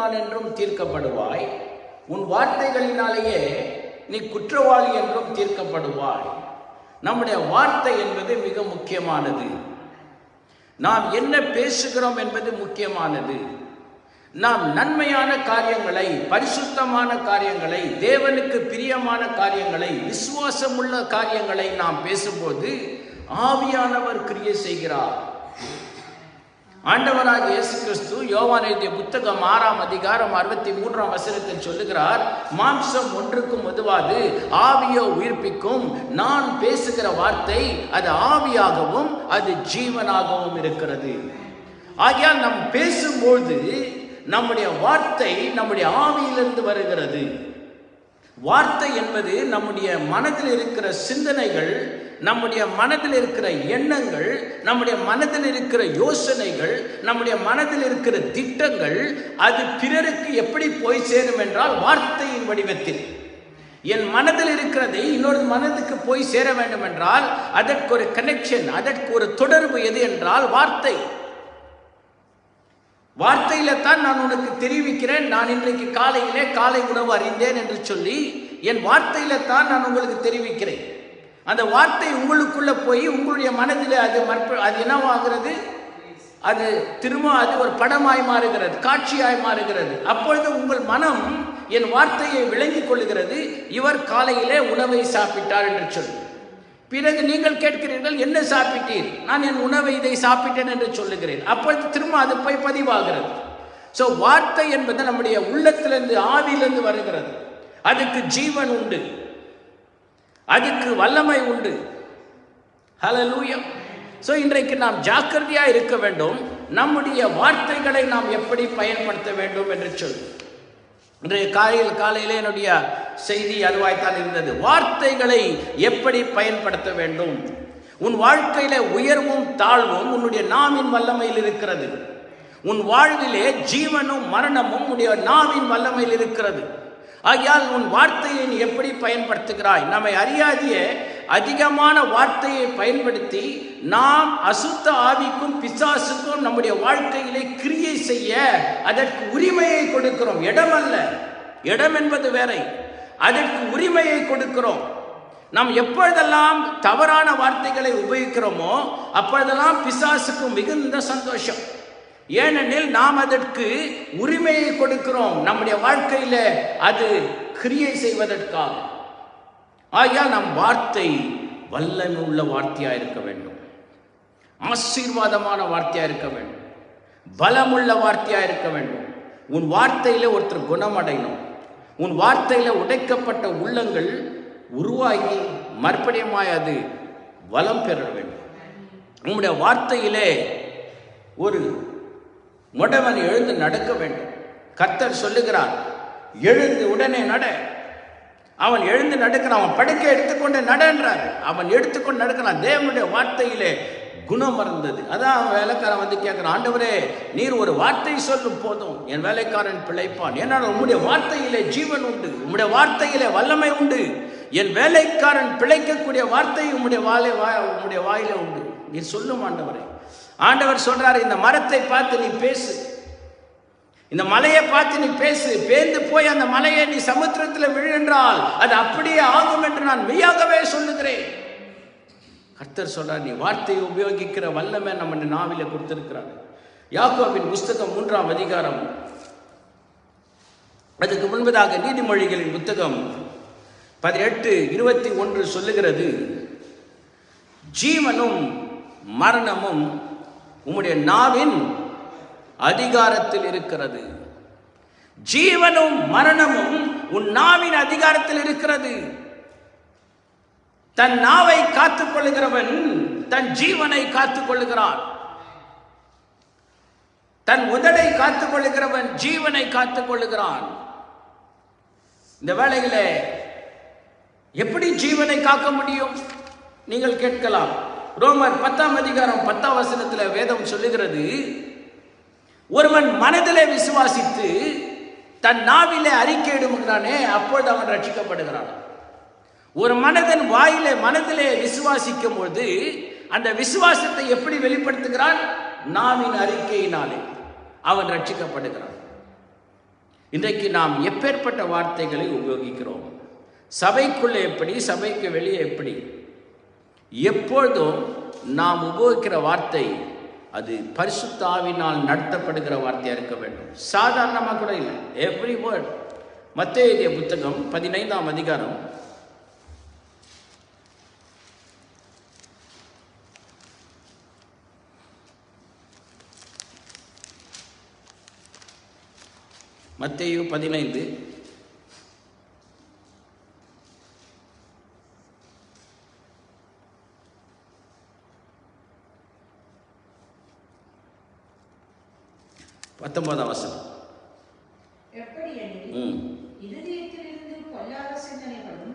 நீதிமான் என்றும் தீர்க்கப்படுவாய், உன் வார்த்தைகளினாலேயே நீ குற்றவாளி என்றும் தீர்க்கப்படுவாய். நம்முடைய வார்த்தை என்பது மிக முக்கியமானது. நாம் என்ன பேசுகிறோம் என்பது முக்கியமானது. நாம் நன்மையான காரியங்களை, பரிசுத்தமான காரியங்களை, தேவனுக்கு பிரியமான காரியங்களை, விசுவாசமுள்ள காரியங்களை நாம் பேசும்போது ஆவியானவர் கிரியை செய்கிறார். ஆண்டவராகிய இயேசு கிறிஸ்து யோவான் எழுதிய புத்தகம் 6ஆம் அதிகாரம் 63ஆம் வசனத்தில் சொல்லுகிறார், மாம்சம் ஒன்றுக்கும் உதவாது, ஆவியோ உயிர்ப்பிக்கும். நான் பேசுகிற வார்த்தை அது ஆவியாகவும் அது ஜீவனாகவும் இருக்கிறது. ஆகையால் நாம் பேசும்போது நம்முடைய வார்த்தை நம்முடைய ஆவியிலிருந்து வருகிறது. வார்த்தை என்பது நம்முடைய மனதில் இருக்கிற சிந்தனைகள், நம்முடைய மனதில் இருக்கிற எண்ணங்கள், நம்முடைய மனதில் இருக்கிற யோசனைகள், நம்முடைய மனதில் இருக்கிற திட்டங்கள். அது பிறருக்கு எப்படி போய் சேரும் என்றால் வார்த்தையின் வடிவத்தில். என் மனதில் இருக்கிறதை இன்னொரு மனதுக்கு போய் சேர வேண்டும் என்றால் அதற்கு ஒரு கனெக்ஷன், அதற்கு ஒரு தொடர்பு எது என்றால் வார்த்தை. வார்த்தையில தான் நான் உனக்கு தெரிவிக்கிறேன். நான் இன்றைக்கு காலையிலே காலை உணவு அறிந்தேன் என்று சொல்லி என் வார்த்தையில தான் நான் உங்களுக்கு தெரிவிக்கிறேன். அந்த வார்த்தை உங்களுக்குள்ள போய் உங்களுடைய மனதில் அது என்னவாகிறது? அது திரும்ப அது ஒரு படமாய் மாறுகிறது, காட்சியாய் மாறுகிறது. அப்பொழுது உங்கள் மனம் என் வார்த்தையை விளங்கிக் கொள்ளுகிறது. இவர் காலையிலே உணவை சாப்பிட்டார் என்று சொல்லி, பிறகு நீங்கள் கேட்கிறீர்கள், என்ன சாப்பிட்டீர்? நான் என் உணவை இதை சாப்பிட்டேன் என்று சொல்லுகிறேன். அப்பொழுது திரும்ப அது போய் பதிவாகிறது. ஸோ வார்த்தை என்பது நம்முடைய உள்ளத்திலிருந்து, ஆவியிலிருந்து வருகிறது. அதுக்கு ஜீவன் உண்டு, அதுக்கு வல்லமை உண்டு. ஹல்லேலூயா. ஸோ இன்றைக்கு நாம் ஜாக்கிரதையா இருக்க வேண்டும். நம்முடைய வார்த்தைகளை நாம் எப்படி பயன்படுத்த வேண்டும் என்று சொல்லி, இன்றைய காலையிலே என்னுடைய செய்தி அதுவாய்த்தான் இருந்தது. வார்த்தைகளை எப்படி பயன்படுத்த வேண்டும்? உன் வாழ்க்கையில உயர்வும் தாழ்வும் உன்னுடைய நாவின் வல்லமையில் இருக்கிறது. உன் வாழ்விலே ஜீவனும் மரணமும் உன்னுடைய நாவின் வல்லமையில் இருக்கிறது. ஆகையால் உன் வார்த்தையை நீ எப்படி பயன்படுத்துகிறாய்? நம்மை அறியாதியே அதிகமான வார்த்தையை பயன்படுத்தி நாம் அசுத்த ஆவிக்கும் பிசாசுக்கும் நம்முடைய வாழ்க்கையிலே கிரியை செய்ய அதற்கு உரிமையை கொடுக்கிறோம். இடம் அல்ல, இடம் என்பது வேற. அதற்கு உரிமையை கொடுக்கிறோம். நாம் எப்பொழுதெல்லாம் தவறான வார்த்தைகளை உபயோகிக்கிறோமோ அப்பொழுதெல்லாம் பிசாசுக்கு மிகுந்த சந்தோஷம். ஏனெனில் நாம் அதற்கு உரிமையை கொடுக்கிறோம், நம்முடைய வாழ்க்கையில அது கிரியை செய்வதற்காக. ஆகையால் நம் வார்த்தை வல்லமை உள்ள வார்த்தையா இருக்க வேண்டும், ஆசீர்வாதமான வார்த்தையா இருக்க வேண்டும், பலமுள்ள வார்த்தையா இருக்க வேண்டும். உன் வார்த்தையில ஒருத்தர் குணமடையணும். உன் வார்த்தையில உடைக்கப்பட்ட உள்ளங்கள் உருவாகி மறுபடியுமாய் அது வளம் பெற வேண்டும். உன்னுடைய வார்த்தையிலே ஒரு முடவன் எழுந்து நடக்க வேண்டும். கர்த்தர் சொல்லுகிறார், எழுந்து உடனே நட. அவன் எழுந்து நடக்கிறான். அவன் படுக்கை எடுத்துக்கொண்டு நடன்றார். அவன் எடுத்துக்கொண்டு நடக்கிறான். தேவனுடைய வார்த்தையிலே குணம் மறந்தது. அதான் அவன் வேலைக்காரன் வந்து கேட்கிறான், ஆண்டவரே நீர் ஒரு வார்த்தை சொல்லும் போதும் என் வேலைக்காரன் பிழைப்பான். ஏன்னா உம்முடைய வார்த்தையிலே ஜீவன் உண்டு, உம்முடைய வார்த்தையிலே வல்லமை உண்டு. என் வேலைக்காரன் பிழைக்கக்கூடிய வார்த்தை உம்முடைய வாயில உண்டு. நீ சொல்லும் ஆண்டவரே. ஆண்டவர் சொல்றாரு, இந்த மரத்தை பார்த்து நீ பேசு, இந்த மலையை பார்த்து நீ பேசு. பேர்ந்து போய் அந்த மலையை நீ சமுத்திரத்தில் விழுந்தால் அது அப்படியே ஆகும் என்று நான் மெய்யாகவே சொல்லுகிறேன். கர்த்தர் சொல்றார், நீ வார்த்தையை உபயோகிக்கிற வல்லமை நம்ம நாவில கொடுத்திருக்கிறார். யாக்கோபின் புத்தகம் 3ஆம் அதிகாரம், அதுக்கு முன்பதாக நீதிமொழிகளின் புத்தகம் 18:21 சொல்லுகிறது, ஜீவனும் மரணமும் உம்முடைய நாவின் அதிகாரத்தில் இருக்கிறது. ஜீவனும் மரணமும் உன் நாவின் அதிகாரத்தில் இருக்கிறது. தன் நாவை காத்துக் கொள்ளுகிறவன் தன் ஜீவனை காத்துக் கொள்ளுகிறான். தன் உதடை காத்துக் கொள்ளுகிறவன் ஜீவனை காத்துக் கொள்ளுகிறான். இந்த வேளையில எப்படி ஜீவனை காக்க முடியும் நீங்கள் கேட்கலாம். ரோமர் 10ஆம் அதிகாரம் 10ஆம் வசனத்தில் வேதம் சொல்லுகிறது, ஒருவன் மனதிலே விசுவாசித்து தன் நாவிலே அறிக்கையிடுகிறானே அப்பொழுது அவன் ரட்சிக்கப்படுகிறான். ஒரு மனிதன் மனதிலே விசுவாசிக்கும் போது அந்த விசுவாசத்தை எப்படி வெளிப்படுத்துகிறான்? நாவின் அறிக்கையினாலே அவன் ரட்சிக்கப்படுகிறான். இன்றைக்கு நாம் எப்பேற்பட்ட வார்த்தைகளை உபயோகிக்கிறோம்? சபைக்குள்ளே எப்படி, சபைக்கு வெளியே எப்படி? எப்பொழுதும் நாம் உபயோகிக்கிற வார்த்தை அது பரிசுத்த ஆவியினால் நடத்தப்படுகிற வார்த்தையாக இருக்க வேண்டும். சாதாரணமாக கூட இல்லை. Every word. மத்தேயு எழுதிய புத்தகம் 15ஆம் அதிகாரம் 15 19 வசனம். எப்படியெனில் இதயத்திலிருந்து பொல்லாத சிந்தனைகளும்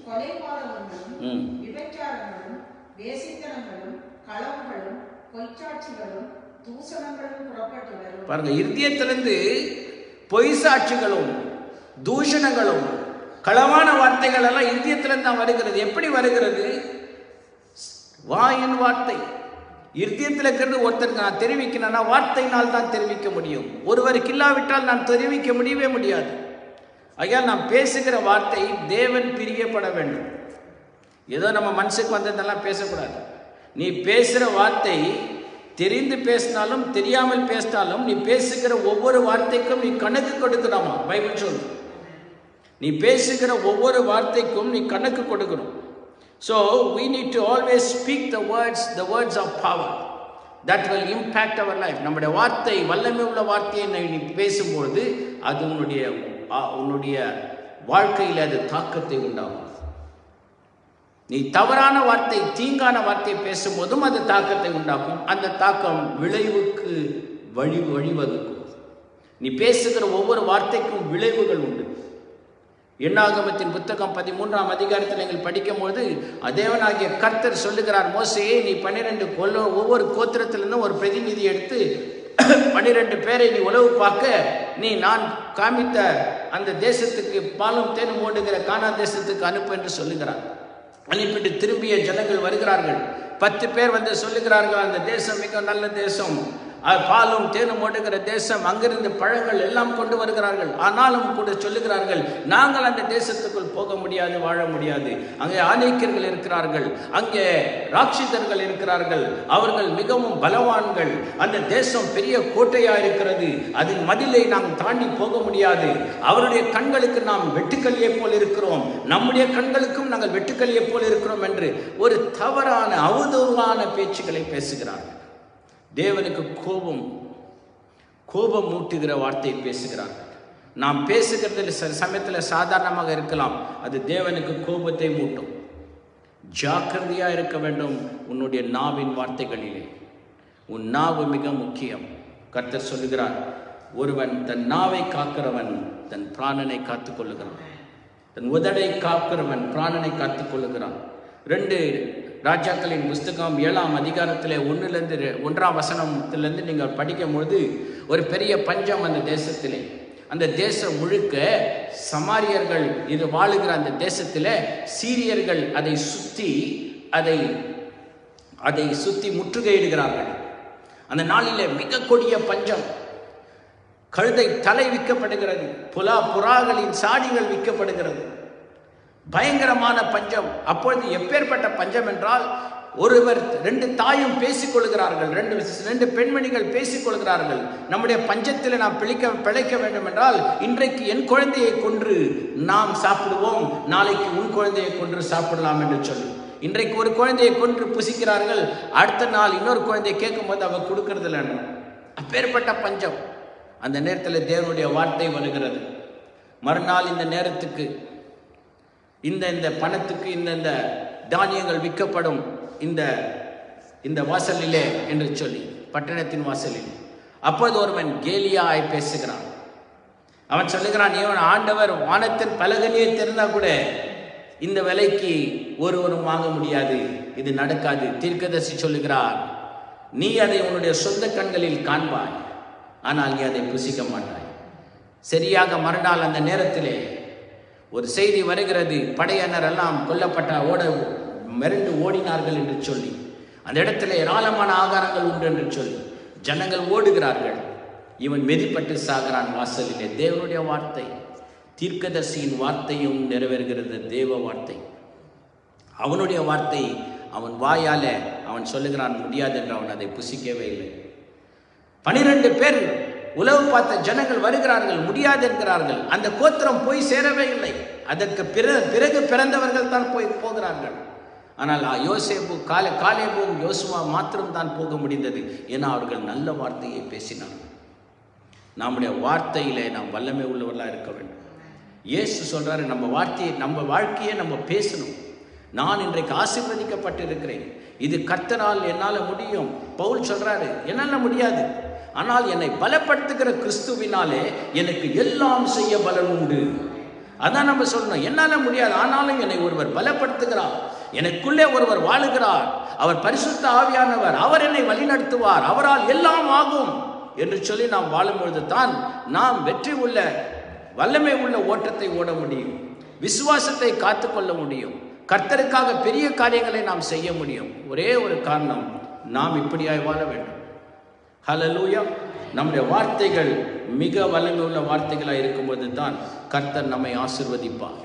கொலைபாதகங்களும் விபச்சாரங்களும் வேசித்தனங்களும் களவுகளும் பொய்ச்சாட்சிகளும் தூஷணங்களும் புறப்பட்டு வரும். பாருங்க, இருதயத்திலிருந்து பொய் சாட்சிகளும் தூஷணங்களும் களவான வார்த்தைகள் எல்லாம் இருதயத்திலிருந்து தான் வருகிறது. எப்படி வருகிறது? வாயின் வார்த்தை. இருதயத்தில் இருக்கிறது ஒருத்தருக்கு நான் தெரிவிக்கணும்னா வார்த்தையினால் தான் தெரிவிக்க முடியும். ஒருவருக்கு இல்லாவிட்டால் நான் தெரிவிக்க முடியவே முடியாது. ஆகையால் நாம் பேசுகிற வார்த்தை தேவன் பிரியப்பட வேண்டும். ஏதோ நம்ம மனசுக்கு வந்ததெல்லாம் பேசக்கூடாது. நீ பேசுகிற வார்த்தை தெரிந்து பேசினாலும் தெரியாமல் பேசினாலும் நீ பேசுகிற ஒவ்வொரு வார்த்தைக்கும் நீ கணக்கு கொடுக்கணுமா? பைபிள் சொல்லு. நீ பேசுகிற ஒவ்வொரு வார்த்தைக்கும் நீ கணக்கு கொடுக்கணும். So we need to always speak the words of power that will impact our life. நம்முடைய வார்த்தை வல்லமை உள்ள வார்த்தையை நீ பேசும்போது அது உன்னுடைய வாழ்க்கையில் அது தாக்கத்தை உண்டாகும். நீ தவறான வார்த்தை, தீங்கான வார்த்தை பேசும்போதும் அது தாக்கத்தை உண்டாக்கும். அந்த தாக்கம் விளைவுக்கு வழிவகுக்கும். நீ பேசுகிற ஒவ்வொரு வார்த்தைக்கும் விளைவுகள் உண்டு. எண்ணாகமத்தின் புத்தகம் 13ஆம் அதிகாரத்தில் நீங்கள் படிக்கும்போது தேவனாகிய கர்த்தர் சொல்லுகிறார், மோசேயே நீ 12 ஒவ்வொரு கோத்திரத்திலிருந்தும் ஒரு பிரதிநிதி எடுத்து 12 பேரை நீ உளவு பார்க்க நீ நான் காமித்த அந்த தேசத்துக்கு பாலும் தேனும் ஓடுகிற கானா தேசத்துக்கு அனுப்பு என்று சொல்லுகிறார். அனுப்பிட்டு திரும்பிய ஜனங்கள் வருகிறார்கள். 10 பேர் வந்து சொல்லுகிறார்கள், அந்த தேசம் மிக நல்ல தேசம், பாலும் தேனும் ஓடுகிற தேசம், அங்கிருந்து பழங்கள் எல்லாம் கொண்டு வருகிறார்கள். ஆனாலும் கூட சொல்லுகிறார்கள், நாங்கள் அந்த தேசத்துக்குள் போக முடியாது, வாழ முடியாது. அங்கே ஆணைக்கர்கள் இருக்கிறார்கள், அங்கே ராட்சிதர்கள் இருக்கிறார்கள், அவர்கள் மிகவும் பலவான்கள், அந்த தேசம் பெரிய கோட்டையா இருக்கிறது, அதன் மதிலை நாம் தாண்டி போக முடியாது. அவருடைய கண்களுக்கு நாம் வெட்டுக்கல்லியை போல் இருக்கிறோம், நம்முடைய கண்களுக்கும் நாங்கள் வெட்டுக்கல்லியை போல் இருக்கிறோம் என்று ஒரு தவறான அவதூறான பேச்சுக்களை பேசுகிறார்கள். தேவனுக்கு கோபம் மூட்டுகிற வார்த்தையை பேசுகிறார்கள். நாம் பேசுகிறது சில சமயத்தில் சாதாரணமாக இருக்கலாம், அது தேவனுக்கு கோபத்தை மூட்டும். ஜாக்கிரதையா இருக்க வேண்டும் உன்னுடைய நாவின் வார்த்தைகளிலே. உன் நாவு மிக முக்கியம். கர்த்தர் சொல்லுகிறார், ஒருவன் தன் நாவை காக்கிறவன் தன் பிராணனை காத்துக் கொள்ளுகிறான், தன் உதடை காக்கிறவன் பிராணனை காத்துக் கொள்ளுகிறான். 2 ராஜாக்களின் புஸ்தகம் 7ஆம் அதிகாரத்தில் 1ஆம் வசனத்திலிருந்து நீங்கள் படிக்கும்பொழுது ஒரு பெரிய பஞ்சம் அந்த தேசத்திலே. அந்த தேசம் முழுக்க சமாரியர்கள் இது வாழுகிற அந்த தேசத்தில் சீரியர்கள் அதை சுத்தி முற்றுகையிடுகிறார்கள். அந்த நாளிலே மிக கொடிய பஞ்சம். கழுதை தலை விற்கப்படுகிறது, புறாகளின் சாடிகள் விற்கப்படுகிறது. பயங்கரமான பஞ்சம். அப்பொழுது எப்பேற்பட்ட பஞ்சம் என்றால், ஒருவர் 2 தாயும் பேசிக்கொள்கிறார்கள், 2 பெண்மணிகள் பேசிக்கொள்கிறார்கள். நம்முடைய பஞ்சத்தில் நாம் பிழைக்க வேண்டும் என்றால் இன்றைக்கு என் குழந்தையை கொன்று நாம் சாப்பிடுவோம், நாளைக்கு உன் குழந்தையை கொன்று சாப்பிடலாம் என்று சொல்லி இன்றைக்கு ஒரு குழந்தையை கொன்று புசிக்கிறார்கள், அடுத்த நாள் இன்னொரு குழந்தையை கேட்கும் போது அவ கொடுக்கறது இல்லைன்னு. அப்பேற்பட்ட பஞ்சம். அந்த நேரத்தில் தேவனுடைய வார்த்தை வருகிறது, மறுநாள் இந்த நேரத்துக்கு இந்த பணத்துக்கு இந்த தானியங்கள் விற்கப்படும் இந்த வாசலிலே என்று சொல்லி, பட்டணத்தின் வாசலில். அப்போது ஒருவன் கேலியாய் பேசுகிறான். அவன் சொல்லுகிறான், இவன் ஆண்டவர் வானத்தின் பலகனியை தெரிந்தா கூட இந்த விலைக்கு ஒருவரும் வாங்க முடியாது, இது நடக்காது. தீர்க்கதரிசி சொல்லுகிறார், நீ அதை உன்னுடைய சொந்த கண்களில் காண்பாய், ஆனால் நீ அதை புசிக்க மாட்டாய். சரியாக மறுநாள் அந்த நேரத்திலே ஒரு செய்தி வருகிறது, படையினர் எல்லாம் கொல்லப்பட்ட மிரண்டு ஓடினார்கள் என்று சொல்லி, அந்த இடத்துல ஏராளமான ஆகாரங்கள் உண்டு என்று சொல்லி ஜனங்கள் ஓடுகிறார்கள். இவன் மெதிப்பட்டு சாகிறான் வாசலிலே. தேவனுடைய வார்த்தை, தீர்க்கதரிசியின் வார்த்தையும் நிறைவேறுகிறது. தேவ வார்த்தை, அவனுடைய வார்த்தை அவன் வாயால அவன் சொல்லுகிறான் முடியாது என்று. அவன் அதை புசிக்கவே இல்லை. 12 பேர் உளவு பார்த்த ஜனங்கள் வருகிறார்கள், முடியாது என்கிறார்கள். அந்த கோத்திரம் போய் சேரவே இல்லை. அதற்கு பிறகு பிறந்தவர்கள் தான் போகிறார்கள். ஆனால் யோசேப்பு காலேபும் யோசுவா மாத்திரம் தான் போக முடிந்தது. ஏன்னா அவர்கள் நல்ல வார்த்தையை பேசினார்கள். நம்முடைய வார்த்தையிலே நாம் வல்லமை உள்ளவர்களாக இருக்க வேண்டும். இயேசு சொல்றாரு, நம்ம வாழ்க்கையை நம்ம பேசணும். நான் இன்றைக்கு ஆசீர்வதிக்கப்பட்டிருக்கிறேன், இது கர்த்தரால் என்னால் முடியும். பவுல் சொல்றாரு, என்னால் முடியாது, ஆனால் என்னை பலப்படுத்துகிற கிறிஸ்துவினாலே எனக்கு எல்லாம் செய்ய பலன் உண்டு. அதான் நம்ம சொல்லணும். என்னால் முடியாது, ஆனாலும் என்னை ஒருவர் பலப்படுத்துகிறார், எனக்குள்ளே ஒருவர் வாழுகிறார், அவர் பரிசுத்த ஆவியானவர், அவர் என்னை வழிநடத்துவார், அவரால் எல்லாம் ஆகும் என்று சொல்லி நாம் வாழும்பொழுது தான் நாம் வெற்றி உள்ள வல்லமை உள்ள ஓட்டத்தை ஓட முடியும், விசுவாசத்தை காத்துக்கொள்ள முடியும், கர்த்தருக்காக பெரிய காரியங்களை நாம் செய்ய முடியும். ஒரே ஒரு காரணம், நாம் இப்படியாய் வாழ வேண்டும். ஹல்லேலூயா. நம்முடைய வார்த்தைகள் மிக வல்லமை உள்ள வார்த்தைகளாக இருக்கும்போது தான் கர்த்தர் நம்மை ஆசீர்வதிப்பார்.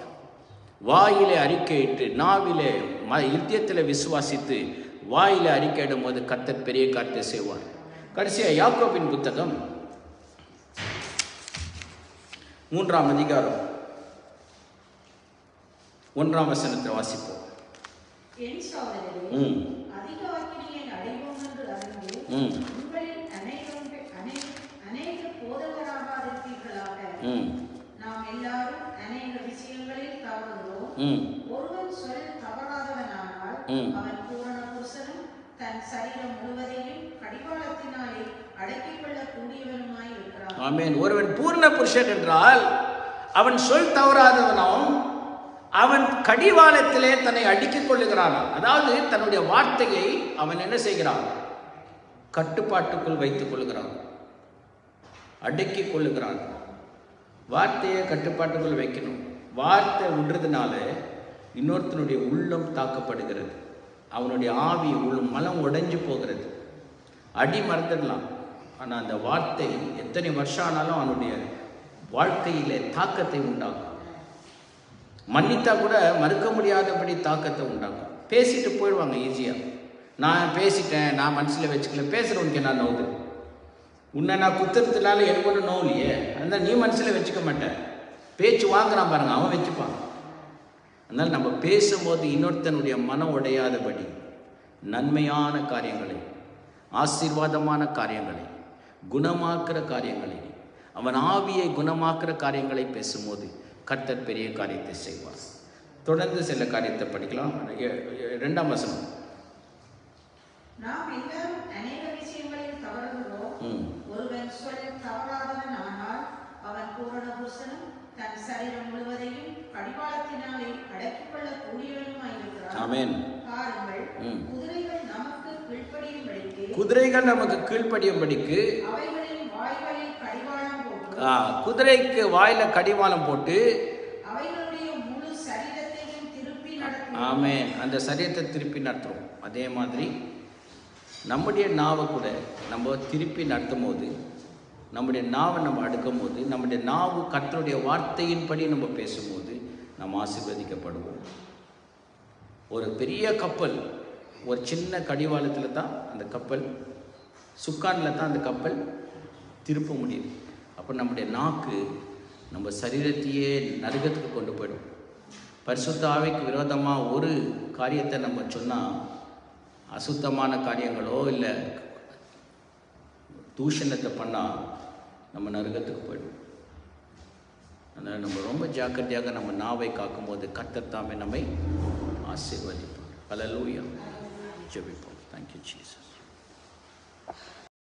வாயிலே அறிக்கையிட்டு, நாவிலே இருதயத்தில் விசுவாசித்து வாயிலே அறிக்கையிடும் போது கர்த்தர் பெரிய காரியத்தை செய்வார். கடைசியாக யாக்கோபின் புத்தகம் 3ஆம் அதிகாரம் 1ஆம் வசனத்தை வாசிப்போம். நாம் எல்லாரும் அநேக விஷயங்களில் தவறுகிறோம். ஒருவன் சொல் தவறாதவனானால் அவன் பூரண புருஷனும் தன் சரீரம் முழுவதையும் கடிவாளத்தினாலே அடக்கிக் கொள்ள கூடியவனுமாய் இருக்கிறான். ஆமென். ஒருவன் பூரண புருஷன் என்றால் அவன் சொல் தவறாதவனும் அவன் கடிவாளத்திலே தன்னை அடுக்கிக் கொள்ளுகிறான். அதாவது தன்னுடைய வார்த்தையை அவன் என்ன செய்கிறான்? கட்டுப்பாட்டுக்குள் வைத்துக் கொள்ளுகிறான், அடக்கிக் கொள்ளுகிறான். வார்த்தையை கட்டுப்பாட்டுக்குள் வைக்கணும். வார்த்தை விடுறதுனால இன்னொருத்தனுடைய உள்ளம் தாக்கப்படுகிறது, அவனுடைய ஆவி மனம் உடைஞ்சு போகிறது. அடி மறந்துடலாம், ஆனால் அந்த வார்த்தை எத்தனை வருஷம் ஆனாலும் அவனுடைய வாழ்க்கையிலே தாக்கத்தை உண்டாகும். மன்னித்தா கூட மறுக்க முடியாதபடி தாக்கத்தை உண்டாகும். பேசிட்டு போயிடுவாங்க ஈஸியாக. நான் பேசிட்டேன், நான் மனசில் வச்சுக்கல, பேசுகிறவனுக்கு என்ன நோவுது? உன்னை நான் குத்துறதுனால எனக்கு ஒன்றும் நோவுலையே, அதனால் நீ மனசில் வச்சுக்க மாட்டேன். பேச்சு வாங்குறான் பாருங்க, அவன் வச்சுப்பான். அதனால் நம்ம பேசும்போது இன்னொருத்தனுடைய மனம் உடையாதபடி நன்மையான காரியங்களை, ஆசீர்வாதமான காரியங்களை, குணமாக்குற காரியங்களை, அவன் ஆவியை குணமாக்குற காரியங்களை பேசும்போது கர்த்தர் பெரிய காரியத்தை செய்வார். தொடர்ந்து சில காரியத்தை படிக்கலாம். 2ஆம் வசனம். நாம் எல்லாரும் அநேக விஷயங்களில் தவறுகிறோம். ஒருவன் சொல் தவறாதவனானால் அவன் பூரண புருஷனும் தன் சரீரம் முழுவதையும் கடிவாளத்தினாலே அடக்கிக் கொள்ள கூடியவனுமாய் இருக்கிறான். ஆமென். பாருங்கள், குதிரைகள் நமக்கு கீழ்ப்படியும்படிக்கு அவைகளின் வாய்களில் கடிவாளம் போட்டு, குதிரைக்கு வாயில கடிவாளம் போட்டு அவைகளுடைய முழு சரீரத்தையும் திருப்பி நடத்தும். ஆமென். அந்த சரீரத்தை திருப்பி நடத்துறோம். அதே மாதிரி நம்முடைய நாவை கூட நம்ம திருப்பி நடத்தும் போது, நம்முடைய நாவை நம்ம அடுக்கும் போது, நம்முடைய நாவு கர்த்தருடைய வார்த்தையின்படி நம்ம பேசும்போது நம்ம ஆசீர்வதிக்கப்படுவோம். ஒரு பெரிய கப்பல் ஒரு சின்ன கடிவாளத்தில் தான் அந்த கப்பல், சுக்கானில் தான் அந்த கப்பல் திருப்ப முடியுது. அப்போ நம்முடைய நாக்கு நம்ம சரீரத்தையே நரகத்துக்கு கொண்டு போயிடும். பரிசுத்த ஆவிக்கு விரோதமாக ஒரு காரியத்தை நம்ம சொன்னால், அசுத்தமான காரியங்களோ இல்லை தூஷணத்தை பண்ணால் நம்ம நரகத்துக்கு போயிடும். அதனால் நம்ம ரொம்ப ஜாக்கிரதையாக நம்ம நாவை காக்கும்போது கர்த்தர் தாமே நம்மை ஆசீர்வதிப்பார். ஹல்லேலூயா. ஜெபிப்போம். Thank you, Jesus.